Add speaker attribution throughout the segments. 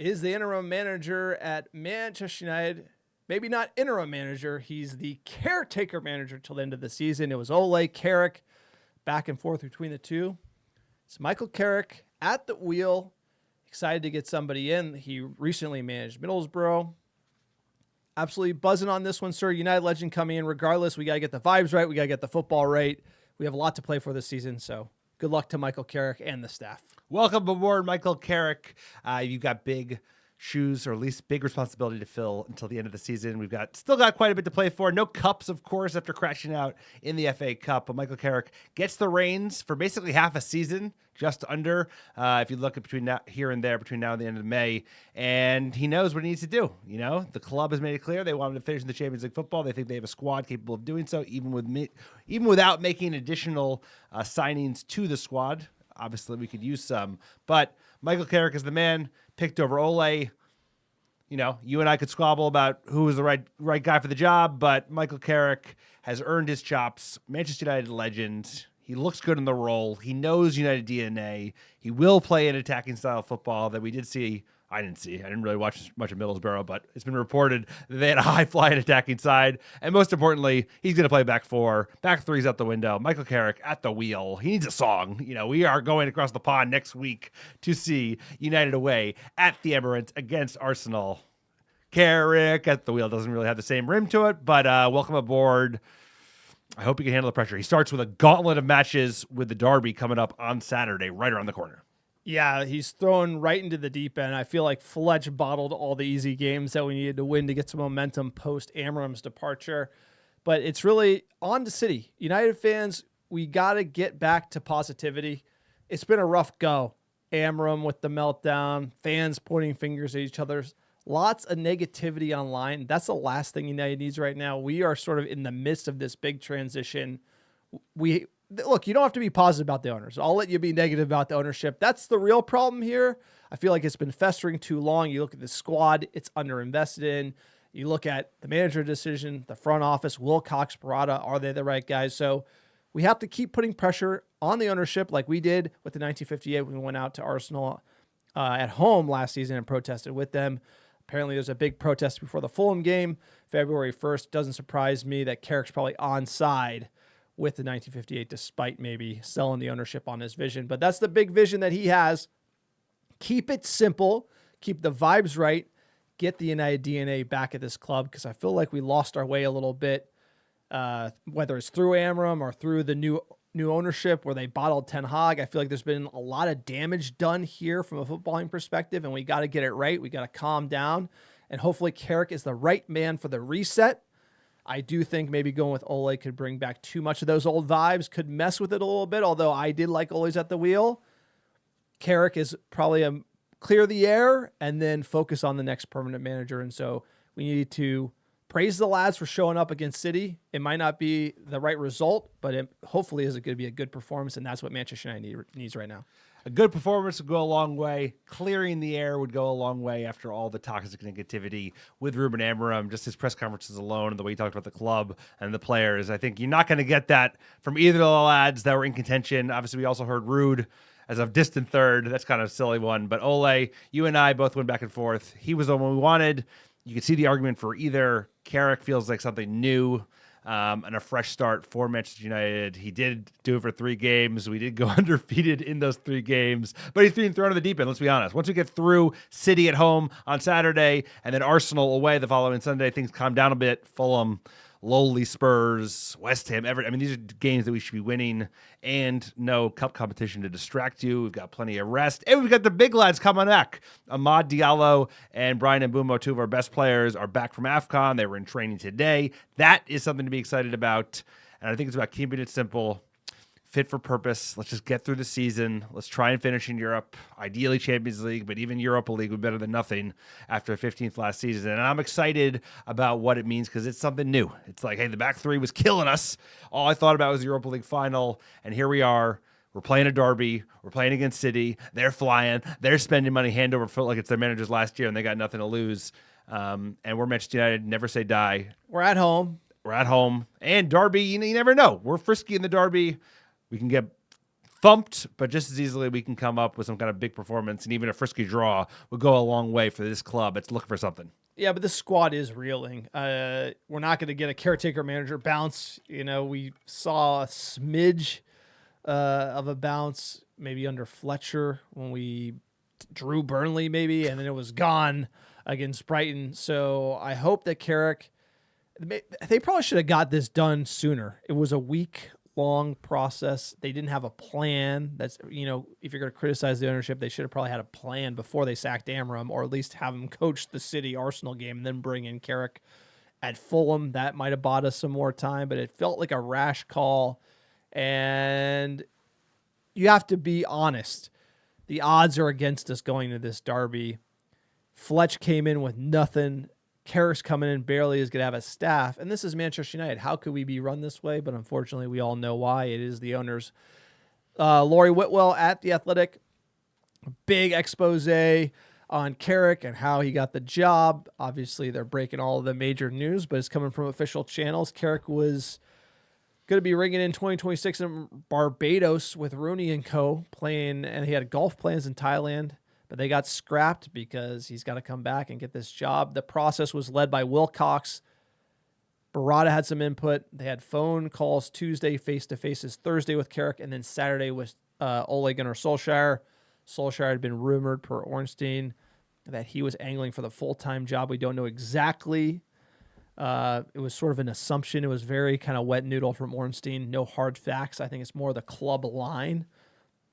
Speaker 1: is the interim manager at Manchester United. Maybe not interim manager. He's the caretaker manager till the end of the season. It was Ole, Carrick, back and forth between the two. It's Michael Carrick at the wheel. Excited to get somebody in. He recently managed Middlesbrough. Absolutely buzzing on this one, sir. United legend coming in. Regardless, we got to get the vibes right. We got to get the football right. We have a lot to play for this season, so good luck to Michael Carrick and the staff.
Speaker 2: Welcome aboard, Michael Carrick. You've got big shoes, or at least big responsibility to fill until the end of the season. We've still got quite a bit to play for. No cups, of course, after crashing out in the FA Cup. But Michael Carrick gets the reins for basically half a season, just under. If you look at between now and the end of May, and he knows what he needs to do. You know, the club has made it clear they wanted to finish in the Champions League football. They think they have a squad capable of doing so, even without making additional signings to the squad. Obviously, we could use some, but Michael Carrick is the man picked over Ole. You know, you and I could squabble about who was the right guy for the job, but Michael Carrick has earned his chops. Manchester United legend. He looks good in the role. He knows United DNA. He will play an attacking style of football that we did see. I didn't really watch much of Middlesbrough, but it's been reported that they had a high-flying attacking side. And most importantly, he's going to play back four. Back three's out the window. Michael Carrick at the wheel. He needs a song. You know, we are going across the pond next week to see United away at the Emirates against Arsenal. Carrick at the wheel doesn't really have the same rim to it, but welcome aboard. I hope he can handle the pressure. He starts with a gauntlet of matches with the Derby coming up on Saturday, right around the corner.
Speaker 1: Yeah, he's thrown right into the deep end. I feel like Fletch bottled all the easy games that we needed to win to get some momentum post Amram's departure. But it's really on to City. United fans, we got to get back to positivity. It's been a rough go. Amram with the meltdown, fans pointing fingers at each other. Lots of negativity online. That's the last thing United needs right now. We are sort of in the midst of this big transition. Look, you don't have to be positive about the owners. I'll let you be negative about the ownership. That's the real problem here. I feel like it's been festering too long. You look at the squad, it's underinvested in. You look at the manager decision, the front office, Wilcox, Barada, are they the right guys? So we have to keep putting pressure on the ownership like we did with the 1958 when we went out to Arsenal at home last season and protested with them. Apparently, there's a big protest before the Fulham game, February 1st. Doesn't surprise me that Carrick's probably onside with the 1958, despite maybe selling the ownership on his vision. But that's the big vision that he has. Keep it simple. Keep the vibes right. Get the United DNA back at this club, because I feel like we lost our way a little bit, whether it's through Amram or through the new ownership where they bottled Ten Hag. I feel like there's been a lot of damage done here from a footballing perspective, and we got to get it right. We got to calm down, and hopefully Carrick is the right man for the reset. I do think maybe going with Ole could bring back too much of those old vibes, could mess with it a little bit, although I did like Ole's at the wheel. Carrick is probably a clear the air and then focus on the next permanent manager, and so we need to praise the lads for showing up against City. It might not be the right result, but it hopefully is going to be a good performance, and that's what Manchester United needs right now.
Speaker 2: A good performance would go a long way. Clearing the air would go a long way after all the toxic negativity with Ruben Amorim, just his press conferences alone and the way he talked about the club and the players. I think you're not going to get that from either of the lads that were in contention. Obviously, we also heard Rude as a distant third. That's kind of a silly one. But Ole, you and I both went back and forth. He was the one we wanted. You could see the argument for either. Carrick feels like something new. And a fresh start for Manchester United. He did do it for 3 games. We did go undefeated in those 3 games, but he's being thrown in the deep end. Let's be honest. Once we get through City at home on Saturday and then Arsenal away the following Sunday, things calm down a bit. Fulham, lowly Spurs, West Ham, Everton. I mean, these are games that we should be winning, and no cup competition to distract you. We've got plenty of rest, and we've got the big lads coming back. Amad Diallo and Brian Mbeumo, 2 of our best players, are back from AFCON. They were in training today. That is something to be excited about, and I think it's about keeping it simple, fit for purpose. Let's just get through the season. Let's try and finish in Europe, ideally Champions League, but even Europa League would be better than nothing after 15th last season. And I'm excited about what it means because it's something new. It's like, hey, the back 3 was killing us. All I thought about was the Europa League final, and here we are. We're playing a derby. We're playing against City. They're flying. They're spending money hand over foot like it's their managers last year, and they got nothing to lose. And we're Manchester United. Never say die.
Speaker 1: We're at home.
Speaker 2: And Derby, you never know. We're frisky in the Derby. We can get thumped, but just as easily we can come up with some kind of big performance, and even a frisky draw would go a long way for this club. It's looking for something.
Speaker 1: Yeah, but this squad is reeling. We're not going to get a caretaker manager bounce. We saw a smidge of a bounce maybe under Fletcher when we drew Burnley maybe, and then it was gone against Brighton. So I hope that Carrick, they probably should have got this done sooner. It was a week-long process. They didn't have a plan. That's, if you're going to criticize the ownership, they should have probably had a plan before they sacked Amram, or at least have him coach the City Arsenal game and then bring in Carrick at Fulham. That might have bought us some more time, but it felt like a rash call. And you have to be honest. The odds are against us going to this derby. Fletch came in with nothing. Carrick's coming in barely is going to have a staff. And this is Manchester United. How could we be run this way? But unfortunately, we all know why. It is the owners. Laurie Whitwell at The Athletic. Big expose on Carrick and how he got the job. Obviously, they're breaking all of the major news, but it's coming from official channels. Carrick was going to be ringing in 2026 in Barbados with Rooney and co. playing, and he had golf plans in Thailand, but they got scrapped because he's got to come back and get this job. The process was led by Wilcox. Barada had some input. They had phone calls Tuesday, face-to-faces Thursday with Carrick, and then Saturday with Ole Gunnar Solskjaer. Solskjaer had been rumored per Ornstein that he was angling for the full-time job. We don't know exactly. It was sort of an assumption. It was very kind of wet noodle from Ornstein. No hard facts. I think it's more the club line.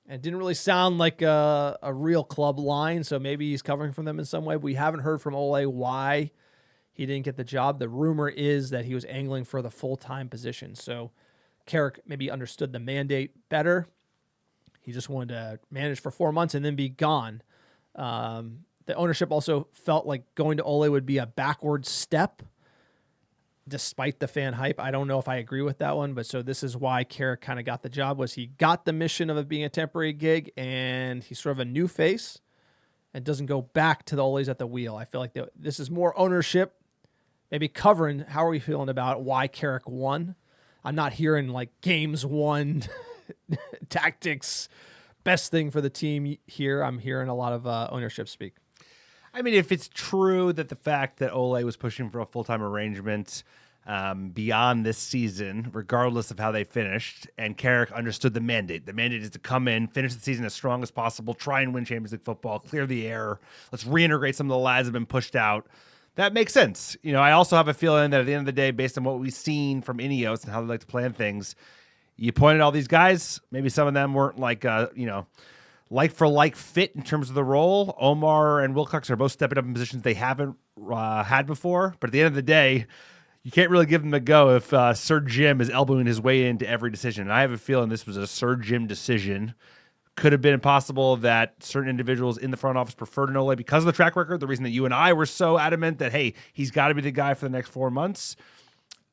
Speaker 1: And it didn't really sound like a real club line, so maybe he's covering for them in some way. We haven't heard from Ole why he didn't get the job. The rumor is that he was angling for the full-time position. So Carrick maybe understood the mandate better. He just wanted to manage for 4 months and then be gone. The ownership also felt like going to Ole would be a backward step, despite the fan hype. I don't know if I agree with that one, but so this is why Carrick kind of got the job, was he got the mission of it being a temporary gig, and he's sort of a new face and doesn't go back to the Ole's at the wheel. I feel like this is more ownership, maybe covering how are we feeling about why Carrick won. I'm not hearing like games won, tactics, best thing for the team here. I'm hearing a lot of ownership speak.
Speaker 2: I mean, if it's true that the fact that Ole was pushing for a full-time arrangement beyond this season, regardless of how they finished, and Carrick understood the mandate. The mandate is to come in, finish the season as strong as possible, try and win Champions League football, clear the air. Let's reintegrate some of the lads that have been pushed out. That makes sense. I also have a feeling that at the end of the day, based on what we've seen from Ineos and how they like to plan things, you pointed all these guys, maybe some of them weren't like for like fit in terms of the role. Omar and Wilcox are both stepping up in positions they haven't had before. But at the end of the day, you can't really give them a go if Sir Jim is elbowing his way into every decision. And I have a feeling this was a Sir Jim decision. Could have been impossible that certain individuals in the front office preferred an Ole because of the track record. The reason that you and I were so adamant that, hey, he's got to be the guy for the next 4 months.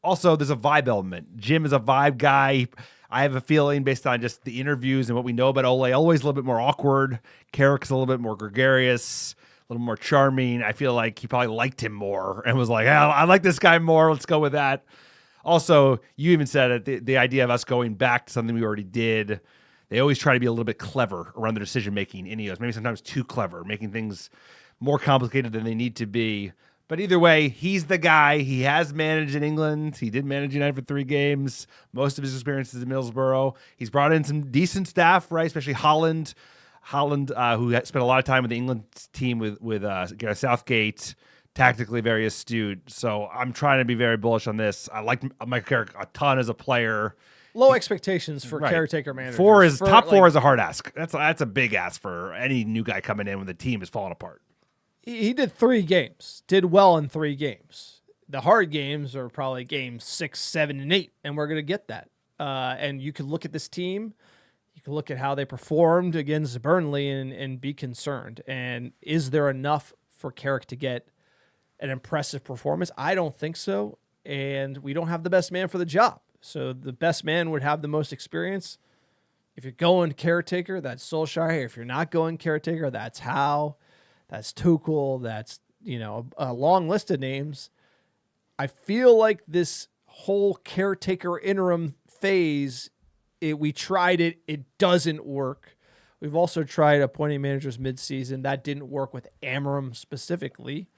Speaker 2: Also, there's a vibe element. Jim is a vibe guy. I have a feeling based on just the interviews and what we know about Ole, always a little bit more awkward. Carrick's a little bit more gregarious, a little more charming. I feel like he probably liked him more and was like, I like this guy more. Let's go with that. Also, you even said it, the idea of us going back to something we already did. They always try to be a little bit clever around their decision-making. Ineos, maybe sometimes too clever, making things more complicated than they need to be. But either way, he's the guy. He has managed in England. He did manage United for 3 games. Most of his experiences in Middlesbrough. He's brought in some decent staff, right? Especially Holland, who had spent a lot of time with the England team with Gareth Southgate. Tactically very astute. So I'm trying to be very bullish on this. I like Mike Carrick a ton as a player.
Speaker 1: Low expectations for caretaker managers.
Speaker 2: Top four is a hard ask. That's a big ask for any new guy coming in when the team is falling apart.
Speaker 1: He did 3 games, did well in 3 games. The hard games are probably games 6, 7, and 8, and we're going to get that. And you can look at this team, you can look at how they performed against Burnley and be concerned. And is there enough for Carrick to get an impressive performance? I don't think so. And we don't have the best man for the job. So the best man would have the most experience. If you're going caretaker, that's Solskjaer. If you're not going caretaker, that's Howe. That's Tuchel. That's, a long list of names. I feel like this whole caretaker interim phase We tried it. It doesn't work. We've also tried appointing managers mid-season. That didn't work with Amram specifically.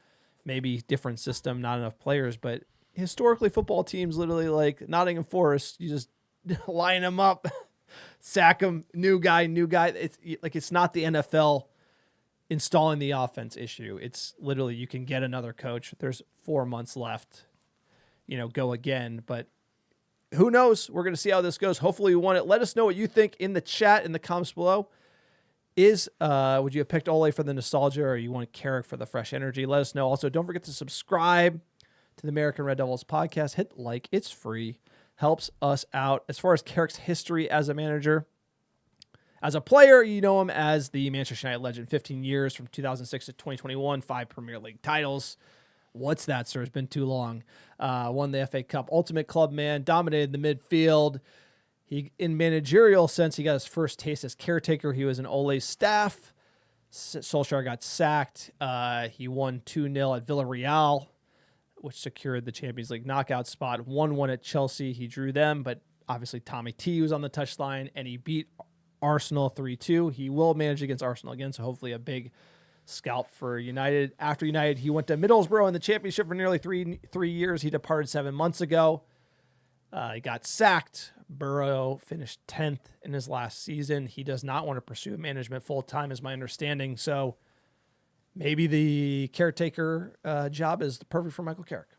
Speaker 1: Maybe different system, not enough players. But historically, football teams literally like Nottingham Forest, you just line them up, sack them, new guy. It's not the NFL installing the offense issue. It's literally you can get another coach. There's 4 months left. Go again. But who knows? We're going to see how this goes. Hopefully we won it. Let us know what you think in the chat, in the comments below. Would you have picked Ole for the nostalgia, or you want Carrick for the fresh energy? Let us know. Also, don't forget to subscribe to the American Red Devils podcast. Hit like. It's free. Helps us out. As far as Carrick's history as a manager, as a player, you know him as the Manchester United legend. 15 years from 2006 to 2021, 5 Premier League titles. What's that, sir? It's been too long. Won the FA Cup. Ultimate club man. Dominated the midfield. In managerial sense, he got his first taste as caretaker. He was in Ole's staff. Solskjaer got sacked. He won 2-0 at Villarreal, which secured the Champions League knockout spot. 1-1 at Chelsea. He drew them, but obviously Tommy T was on the touchline, and he beat Arsenal 3-2. He will manage against Arsenal again, so hopefully a big scalp for United. After United, he went to Middlesbrough in the Championship for nearly three years. He departed 7 months ago. He got sacked. Burrow finished 10th in his last season. He does not want to pursue management full-time, is my understanding. So maybe the caretaker job is perfect for Michael Carrick.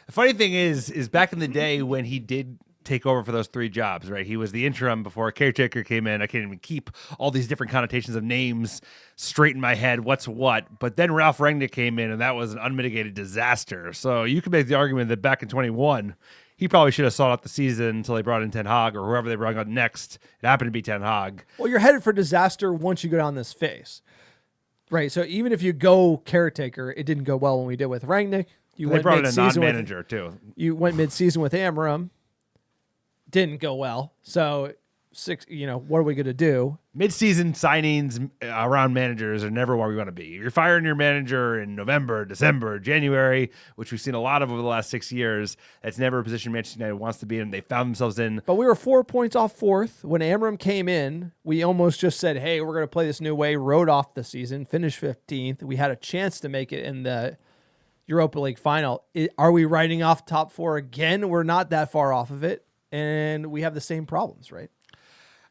Speaker 2: The funny thing is back in the day when he did take over for those 3 jobs, right? He was the interim before a caretaker came in. I can't even keep all these different connotations of names straight in my head, what's what. But then Ralph Rangnick came in, and that was an unmitigated disaster. So you could make the argument that back in 21, he probably should have sought out the season until they brought in Ten Hag or whoever they brought on next. It happened to be Ten Hag.
Speaker 1: Well, you're headed for disaster once you go down this phase. Right, so even if you go caretaker, it didn't go well when we did with Rangnick.
Speaker 2: They brought in a non-manager, too.
Speaker 1: You went mid-season with Amram. Didn't go well. So, what are we going to do?
Speaker 2: Mid-season signings around managers are never where we want to be. You're firing your manager in November, December, January, which we've seen a lot of over the last 6 years. That's never a position Manchester United wants to be in. They found themselves in.
Speaker 1: But we were 4 points off fourth. When Amram came in, we almost just said, hey, we're going to play this new way, rode off the season, finished 15th. We had a chance to make it in the Europa League final. Are we riding off top 4 again? We're not that far off of it. And we have the same problems, right?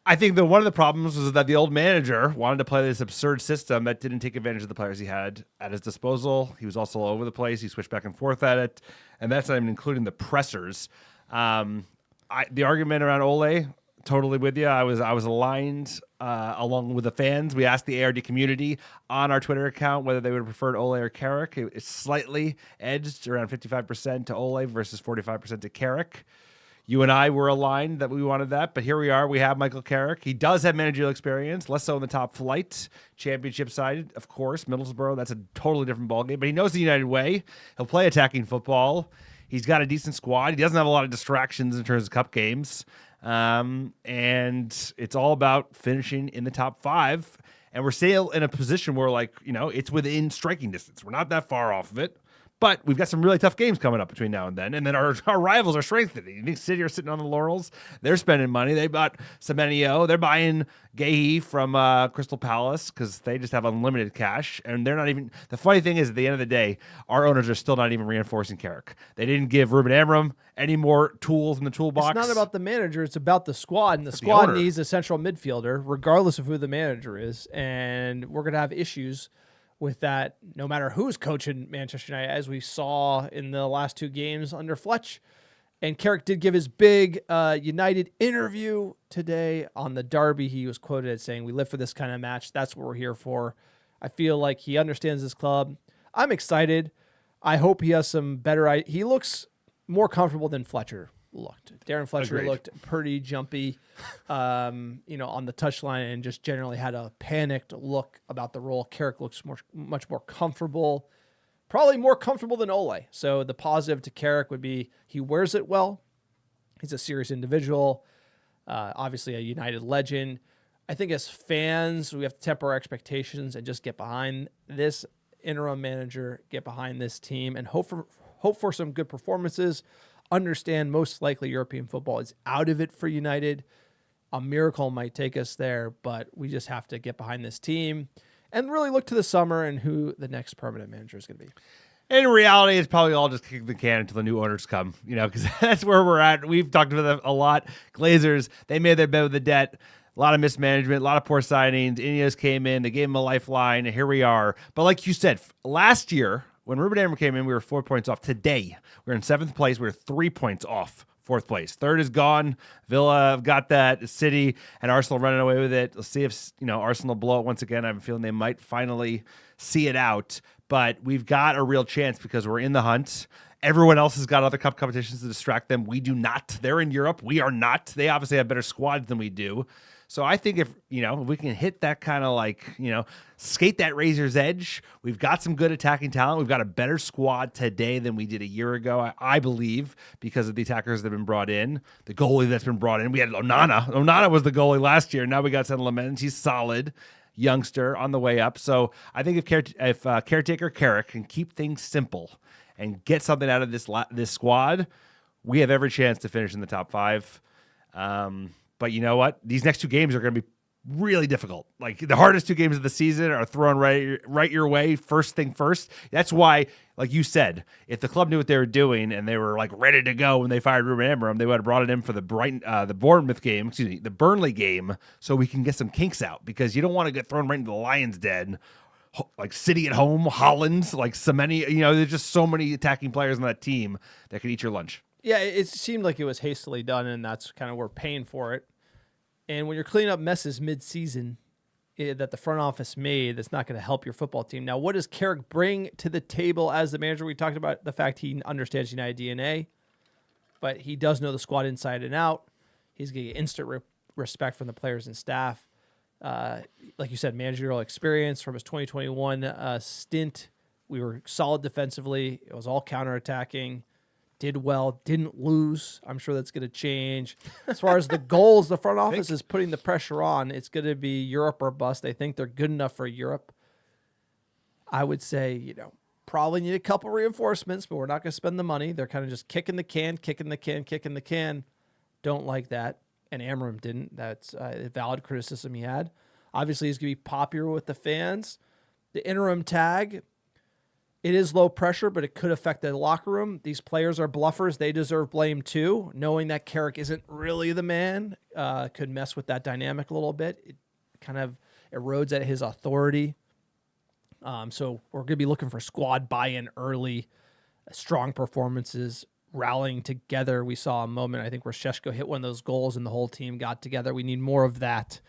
Speaker 2: I think that one of the problems was that the old manager wanted to play this absurd system that didn't take advantage of the players he had at his disposal. He was also all over the place. He switched back and forth at it, and that's not even including the pressers. The argument around Ole, totally with you. I was aligned along with the fans. We asked the ARD community on our Twitter account whether they would have preferred Ole or Carrick. It's slightly edged around 55% to Ole versus 45% to Carrick. You and I were aligned that we wanted that, but here we are. We have Michael Carrick. He does have managerial experience, less so in the top flight. Championship side, of course. Middlesbrough, that's a totally different ballgame, but he knows the United way. He'll play attacking football. He's got a decent squad. He doesn't have a lot of distractions in terms of cup games. And it's all about finishing in the top 5. And we're still in a position where, it's within striking distance. We're not that far off of it. But we've got some really tough games coming up between now and then. And then our rivals are strengthening. You think City are sitting on the laurels? They're spending money. They bought Semenyo. They're buying Gahey from Crystal Palace because they just have unlimited cash. And they're not even... The funny thing is, at the end of the day, our owners are still not even reinforcing Carrick. They didn't give Ruben Amram any more tools in the toolbox.
Speaker 1: It's not about the manager. It's about the squad. And the squad needs a central midfielder, regardless of who the manager is. And we're going to have issues with that, no matter who's coaching Manchester United, as we saw in the last 2 games under Fletch. And Carrick did give his big United interview today on the derby. He was quoted as saying, we live for this kind of match. That's what we're here for. I feel like he understands this club. I'm excited. I hope he has some better... He looks more comfortable than Fletcher looked. Darren Fletcher
Speaker 2: Agreed.
Speaker 1: Looked pretty jumpy, on the touchline, and just generally had a panicked look about the role. Carrick looks much more comfortable, probably more comfortable than Ole. So the positive to Carrick would be he wears it well. He's a serious individual, obviously a United legend. I think as fans, we have to temper our expectations and just get behind this interim manager, get behind this team, and hope for some good performances. Understand most likely European football is out of it for United, a miracle might take us there, but we just have to get behind this team and really look to the summer and who the next permanent manager is going to be.
Speaker 2: In reality, it's probably all just kicking the can until the new owners come, because that's where we're at. We've talked about them a lot. Glazers, they made their bed with the debt. A lot of mismanagement, a lot of poor signings. Ineos came in, they gave him a lifeline, and here we are. But like you said, last year, when Ruben Amorim came in, we were 4 points off. Today, we're in 7th place. We're 3 points off 4th place. 3rd is gone. Villa have got that. City and Arsenal running away with it. Let's see if Arsenal blow it once again. I'm feeling they might finally see it out. But we've got a real chance because we're in the hunt. Everyone else has got other cup competitions to distract them. We do not. They're in Europe. We are not. They obviously have better squads than we do. So I think if we can hit that kind of skate that razor's edge, we've got some good attacking talent. We've got a better squad today than we did a year ago, I believe, because of the attackers that have been brought in, the goalie that's been brought in. We had Onana. Onana was the goalie last year. Now we got Sen Lamens. He's solid. Youngster on the way up. So I think if caretaker Carrick can keep things simple and get something out of this squad, we have every chance to finish in the top 5. But you know what? These next 2 games are going to be really difficult. Like the hardest 2 games of the season are thrown right your way. First thing first. That's why, like you said, if the club knew what they were doing and they were like ready to go when they fired Ruben Amorim, they would have brought it in for the the Burnley game, so we can get some kinks out, because you don't want to get thrown right into the lion's den. Like City at home, Holland, like so many. There's just so many attacking players on that team that could eat your lunch.
Speaker 1: Yeah, it seemed like it was hastily done, and that's kind of we're paying for it. And when you're cleaning up messes mid-season that the front office made, that's not going to help your football team. Now, what does Carrick bring to the table as the manager? We talked about the fact he understands United DNA, but he does know the squad inside and out. He's going to get instant respect from the players and staff. Like you said, managerial experience from his 2021 stint. We were solid defensively. It was all counterattacking. Did well, didn't lose. I'm sure that's going to change. As far as the goals, the front office is putting the pressure on. It's going to be Europe or bust. They think they're good enough for Europe. I would say, probably need a couple reinforcements, but we're not going to spend the money. They're kind of just kicking the can. Don't like that. And Amorim didn't. That's a valid criticism he had. Obviously, he's going to be popular with the fans. The interim tag, it is low pressure, but it could affect the locker room. These players are bluffers. They deserve blame too. Knowing that Carrick isn't really the man could mess with that dynamic a little bit. It kind of erodes at his authority. So we're going to be looking for squad buy-in early, strong performances, rallying together. We saw a moment, I think, where Šeško hit one of those goals and the whole team got together. We need more of that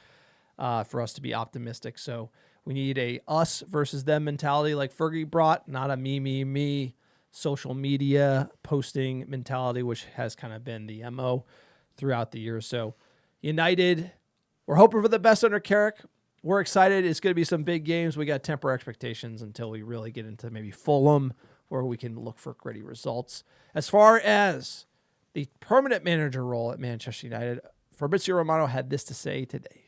Speaker 1: for us to be optimistic. So we need a us versus them mentality like Fergie brought, not a me, social media posting mentality, which has kind of been the MO throughout the year. So United, we're hoping for the best under Carrick. We're excited. It's going to be some big games. We got to temper expectations until we really get into maybe Fulham, where we can look for gritty results. As far as the permanent manager role at Manchester United, Fabrizio Romano had this to say today.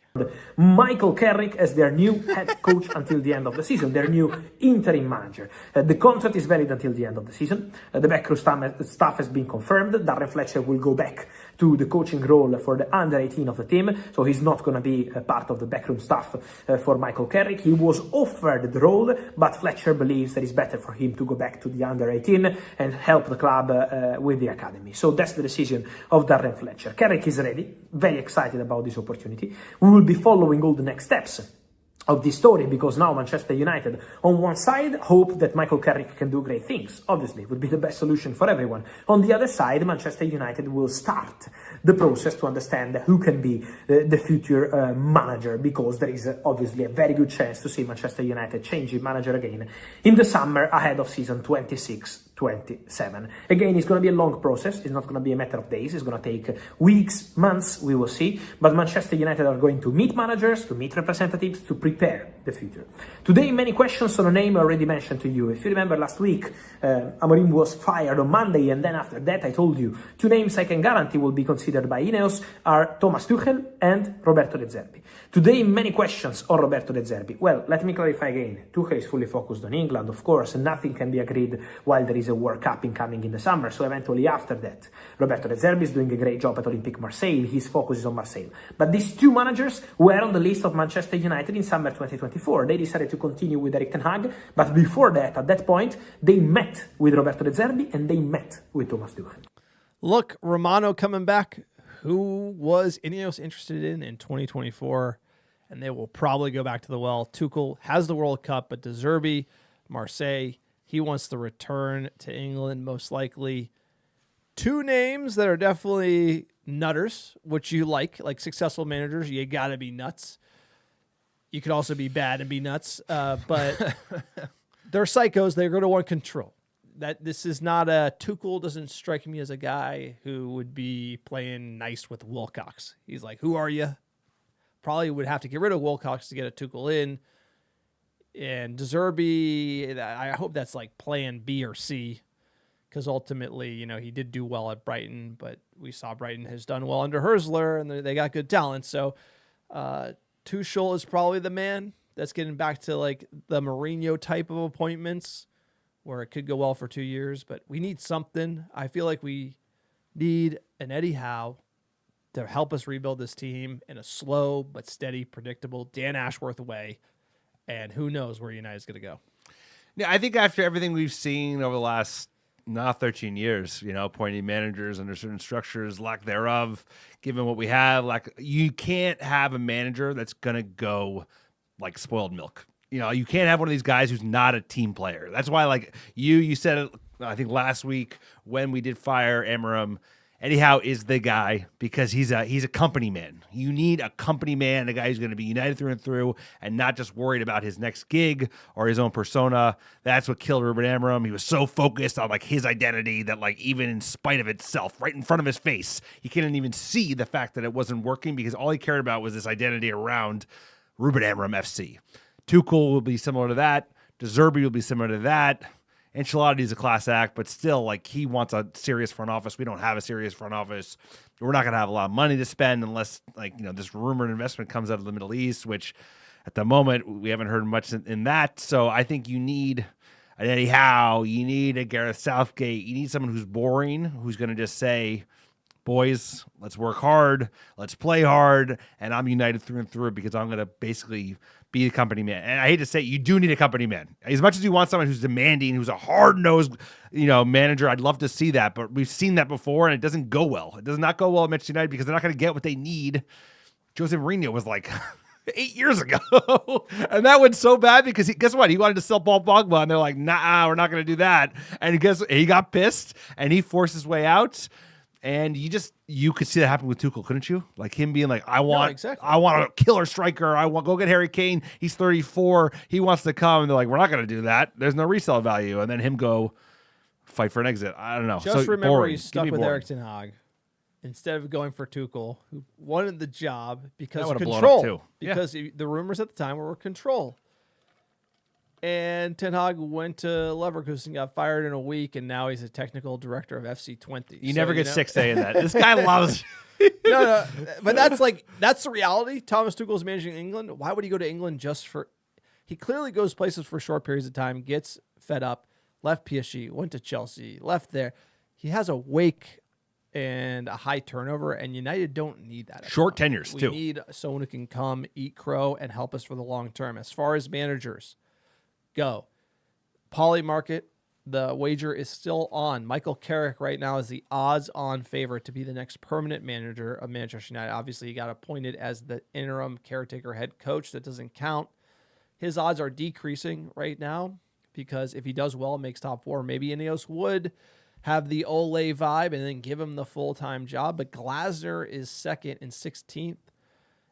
Speaker 3: Michael Carrick as their new head coach until the end of the season, their new interim manager. The contract is valid until the end of the season. The backroom staff has been confirmed. Darren Fletcher will go back to the coaching role for the under-18 of the team, so he's not going to be a part of the backroom staff for Michael Carrick. He was offered the role, but Fletcher believes that it's better for him to go back to the under-18 and help the club with the academy. So that's the decision of Darren Fletcher. Carrick is ready, very excited about this opportunity. We will be following all the next steps of this story, because now Manchester United, on one side, hope that Michael Carrick can do great things. Obviously, it would be the best solution for everyone. On the other side, Manchester United will start the process to understand who can be the future manager, because there is obviously a very good chance to see Manchester United changing manager again in the summer ahead of season 26-27. Again, it's going to be a long process. It's not going to be a matter of days. It's going to take weeks, months, we will see. But Manchester United are going to meet managers, to meet representatives, to prepare the future. Today, many questions on a name already mentioned to you. If you remember last week, Amorim was fired on Monday, and then after that I told you 2 names I can guarantee will be considered by Ineos are Thomas Tuchel and Roberto De Zerbi. Today, many questions on Roberto De Zerbi. Well, let me clarify again. Tuchel is fully focused on England, of course, and nothing can be agreed while there is is a World Cup incoming in the summer. So eventually after that, Roberto De Zerbi is doing a great job at Olympique Marseille. His focus is on Marseille. But these two managers were on the list of Manchester United in summer 2024. They decided to continue with Erik ten Hag, but before that, at that point, they met with Roberto De Zerbi and they met with Thomas Tuchel.
Speaker 1: Look, Romano coming back. Who was Ineos interested in 2024? And they will probably go back to the well. Tuchel has the World Cup, but De Zerbi, Marseille, he wants to return to England most likely. Two names that are definitely nutters, which you like successful managers. You got to be nuts. You could also be bad and be nuts, but they're psychos. They're going to want control. That this is not a Tuchel doesn't strike me as a guy who would be playing nice with Wilcox. He's like, who are you? Probably would have to get rid of Wilcox to get a Tuchel in. And De Zerbi, I hope that's like plan B or C, because ultimately, he did do well at Brighton, but we saw Brighton has done well under Herzler, and they got good talent. So Tuchel is probably the man. That's getting back to like the Mourinho type of appointments, where it could go well for 2 years, but we need something. I feel like we need an Eddie Howe to help us rebuild this team in a slow but steady, predictable Dan Ashworth way. And who knows where United's going to go.
Speaker 2: Yeah, I think after everything we've seen over the last 13 years, appointing managers under certain structures, lack thereof, given what we have, you can't have a manager that's going to go like spoiled milk. You can't have one of these guys who's not a team player. That's why, you said it, I think last week when we did fire Amarim, Eddie Howe is the guy because he's a company man. You need a company man, a guy who's going to be United through and through and not just worried about his next gig or his own persona. That's what killed Ruben Amarim. He was so focused on his identity that even in spite of itself, right in front of his face, he couldn't even see the fact that it wasn't working because all he cared about was this identity around Ruben Amarim FC. Tuchel will be similar to that. De Zerbi will be similar to that. Ancelotti's a class act, but still, he wants a serious front office. We don't have a serious front office. We're not going to have a lot of money to spend unless, this rumored investment comes out of the Middle East, which at the moment we haven't heard much in that. So I think you need an Eddie Howe. You need a Gareth Southgate. You need someone who's boring, who's going to just say, boys, let's work hard, let's play hard, and I'm United through and through because I'm going to basically be a company man. And I hate to say it, you do need a company man. As much as you want someone who's demanding, who's a hard-nosed, manager, I'd love to see that, but we've seen that before, and it doesn't go well. It does not go well at Manchester United because they're not going to get what they need. Jose Mourinho was 8 years ago, and that went so bad because guess what? He wanted to sell Paul Pogba, and they're like, nah, we're not going to do that. And he got pissed, and he forced his way out. And you could see that happen with Tuchel, couldn't you? Him being I want a killer striker. I want go get Harry Kane. He's 34. He wants to come. And they're like, we're not going to do that. There's no resale value. And then him go fight for an exit. I don't know.
Speaker 1: Just remember he's stuck with Erik ten Hag instead of going for Tuchel, who wanted the job because of control. Too. Because the rumors at the time were control. And Ten Hag went to Leverkusen, got fired in a week, and now he's a technical director of FC 20.
Speaker 2: You never get sick saying that. This guy loves.
Speaker 1: No, but that's the reality. Thomas Tuchel's managing England. Why would he go to England just for? He clearly goes places for short periods of time, gets fed up, left PSG, went to Chelsea, left there. He has a wake and a high turnover, and United don't need that.
Speaker 2: Short tenures, too.
Speaker 1: We need someone who can come, eat crow, and help us for the long term. As far as managers go, Poly market, the wager is still on. Michael Carrick right now is the odds-on favorite to be the next permanent manager of Manchester United. Obviously, he got appointed as the interim caretaker head coach. That doesn't count. His odds are decreasing right now because if he does well, makes top four, maybe Ineos would have the Ole vibe and then give him the full-time job. But Glasner is second and 16th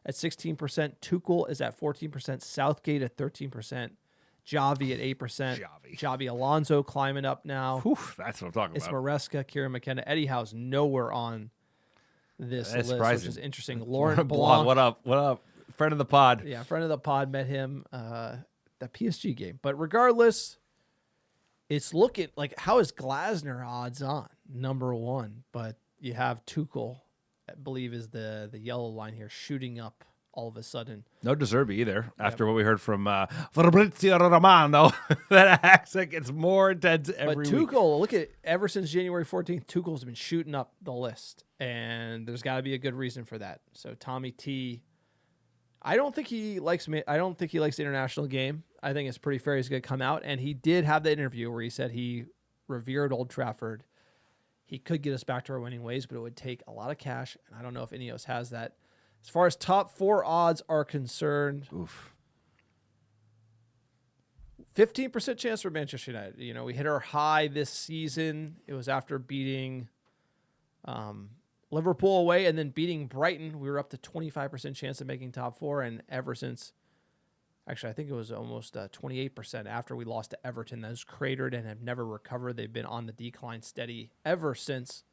Speaker 1: at 16%. Tuchel is at 14%. Southgate at 13%. Javi at 8%. Javi Alonso climbing up now.
Speaker 2: Whew, that's what I'm talking
Speaker 1: it's
Speaker 2: about.
Speaker 1: Maresca, Kieran McKenna. Eddie Howe's nowhere on this list,
Speaker 2: surprising.
Speaker 1: which is interesting. Laurent Blanc.
Speaker 2: What up? Friend of the pod.
Speaker 1: Yeah, friend of the pod. Met him that PSG game. But regardless, it's looking like, how is Glasner odds on? Number one. But you have Tuchel, I believe is the yellow line here, shooting up all of a sudden.
Speaker 2: No De Zerbi either. After what we heard from Fabrizio Romano, that accent gets more intense every week.
Speaker 1: But Tuchel, look at ever since January 14th, Tuchel's been shooting up the list, and there's got to be a good reason for that. So Tommy T, I don't think he likes the international game. I think it's pretty fair he's going to come out, and he did have the interview where he said he revered Old Trafford. He could get us back to our winning ways, but it would take a lot of cash, and I don't know if Ineos has that. As far as top 4 odds are concerned, 15% chance for Manchester United. You know, we hit our high this season. It was after beating Liverpool away and then beating Brighton. We were up to 25% chance of making top 4, and ever since, actually, I think it was almost 28% after we lost to Everton. Those cratered and have never recovered. They've been on the decline steady ever since.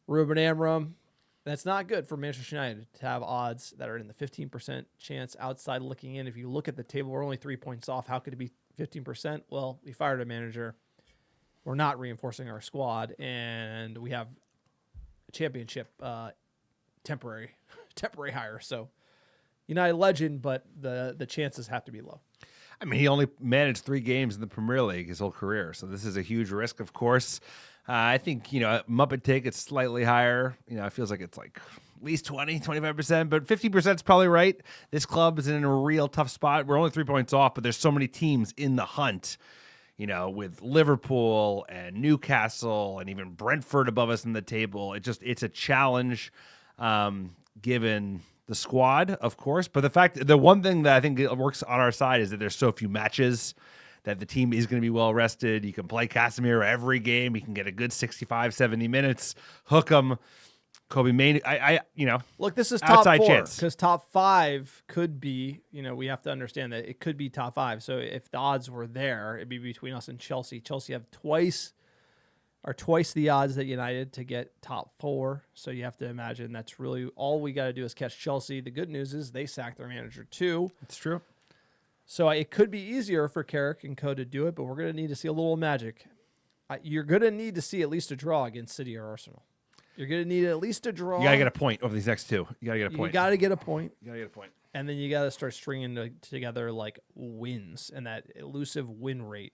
Speaker 1: Ruben Amorim, that's not good for Manchester United to have odds that are in the 15% chance outside looking in. If you look at the table, we're only 3 points off. How could it be 15%? Well, we fired a manager. We're not reinforcing our squad, and we have a championship temporary hire. So United legend, but the chances have to be low.
Speaker 2: I mean, he only managed 3 games in the Premier League his whole career, so this is a huge risk, of course. I think, Muppet take it's slightly higher. It feels like it's like at least 20, 25%, but 50% is probably right. This club is in a real tough spot. We're only 3 points off, but there's so many teams in the hunt, with Liverpool and Newcastle and even Brentford above us in the table. It's a challenge given the squad, of course. But the one thing that I think works on our side is that there's so few matches that the team is going to be well rested. You can play Casemiro every game. You can get a good 65, 70 minutes, hook them. Kobe Main,
Speaker 1: look, this is top 4
Speaker 2: chance.
Speaker 1: Because top 5 could be, we have to understand that it could be top 5. So if the odds were there, it'd be between us and Chelsea. Chelsea have twice the odds that United to get top 4. So you have to imagine that's really all we got to do is catch Chelsea. The good news is they sacked their manager too.
Speaker 2: It's true.
Speaker 1: So it could be easier for Carrick and co to do it, but we're going to need to see a little magic. You're going to need to see at least a draw against City or Arsenal. You're going to need at least a draw.
Speaker 2: You got to get a point over these next 2. You got to get a point.
Speaker 1: You got to get a point. And then you got to start stringing together like wins and that elusive win rate.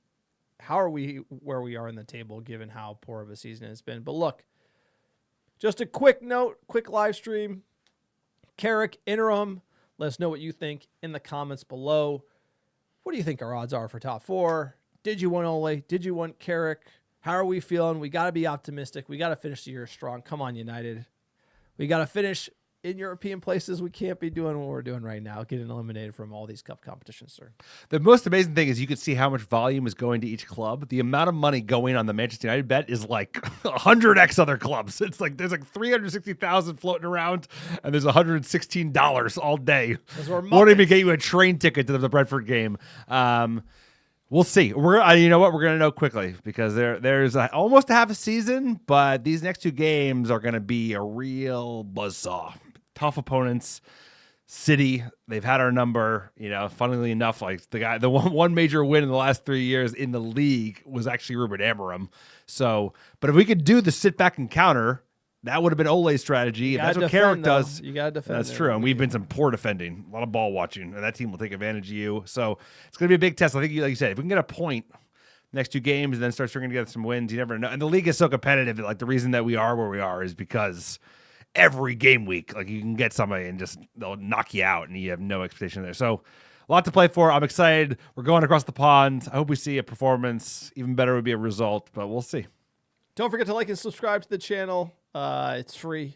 Speaker 1: How are we where we are in the table given how poor of a season it's been? But look, just a quick note, quick live stream. Carrick, interim. Let us know what you think in the comments below. What do you think our odds are for top 4? Did you want Ole? Did you want Carrick? How are we feeling? We got to be optimistic. We got to finish the year strong. Come on, United. We got to finish in European places. We can't be doing what we're doing right now, getting eliminated from all these cup competitions, sir.
Speaker 2: The most amazing thing is you can see how much volume is going to each club. The amount of money going on the Manchester United bet is like 100x other clubs. It's like there's like 360,000 floating around, and there's $116 all day. Won't even get you a train ticket to the Brentford game. We'll see. You know what? We're going to know quickly because there's almost a half a season, but these next 2 games are going to be a real buzzsaw. Tough opponents. City, they've had our number. Funnily enough, like the one major win in the last 3 years in the league was actually Ruben Amorim. So, but if we could do the sit back and counter, that would have been Ole's strategy. If that's what Carrick does,
Speaker 1: you got to defend.
Speaker 2: That's true. And we've been some poor defending, a lot of ball watching, and that team will take advantage of you. So it's going to be a big test. I think, like you said, if we can get a point next 2 games and then start stringing together some wins, you never know. And the league is so competitive that, like, the reason that we are where we are is because every game week, like, you can get somebody and just they'll knock you out, and you have no expectation there. So a lot to play for. I'm excited. We're going across the pond. I hope we see a performance. Even better would be a result, but we'll see.
Speaker 1: Don't forget to like and subscribe to the channel. It's free.